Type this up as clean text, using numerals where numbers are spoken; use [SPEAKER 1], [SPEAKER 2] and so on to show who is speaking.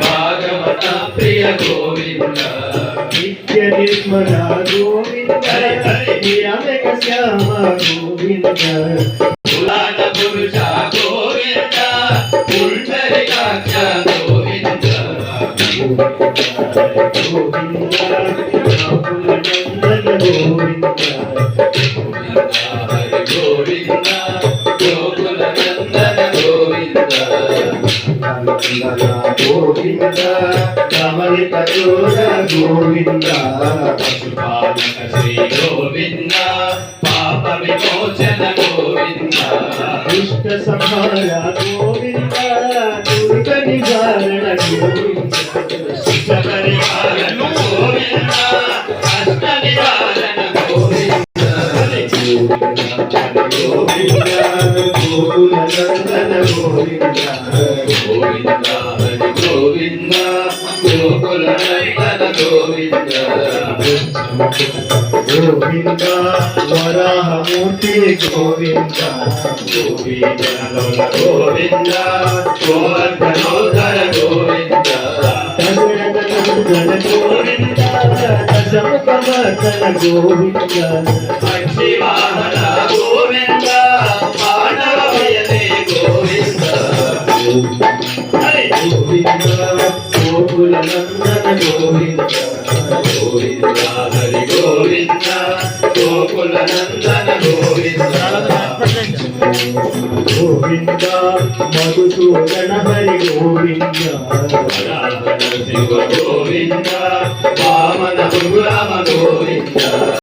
[SPEAKER 1] భాగవత ప్రియ గోవింద
[SPEAKER 2] నిత్య నిర్మల గోవింద నిరామక శ్యామ గోవింద
[SPEAKER 1] పురాణ పురుష గోవింద పుండరీకాక్ష గోవింద
[SPEAKER 2] గోవింద నందన గోవింద
[SPEAKER 1] హరి గోవింద గోకుల నందన గోవింద
[SPEAKER 2] గోవింద కమలిత చోర గోవింద
[SPEAKER 1] పశుపాలక శ్రీ గోవింద పాప విమోచన గోవింద
[SPEAKER 2] ఇష్ట సంహార గోవింద దుర్గ నివారణ గోవింద
[SPEAKER 1] శబరిమల గోవింద అష్ట నివారణ గోవింద
[SPEAKER 2] గోవింద గోకుల నందన గోవింద
[SPEAKER 1] గోవింద హరి గోవింద గోకుల నందన గోవింద
[SPEAKER 2] గోవింద వరాహమూర్తి గోవింద
[SPEAKER 1] గోవింద గోవింద గోవర్ధనోధర గోవింద
[SPEAKER 2] గోవింద దశముఖవర్ధన గోవింద
[SPEAKER 1] పక్షివాహన గోవింద మానవయనే గోవింద
[SPEAKER 2] గోవింద గోకుల నందన గోవింద
[SPEAKER 1] గోవింద హరి గోవింద గోకుల నందన గోవింద
[SPEAKER 2] గోవింద మధుసూదన హరి గోవింద
[SPEAKER 1] శివ గోవింద వామన రామ గోవింద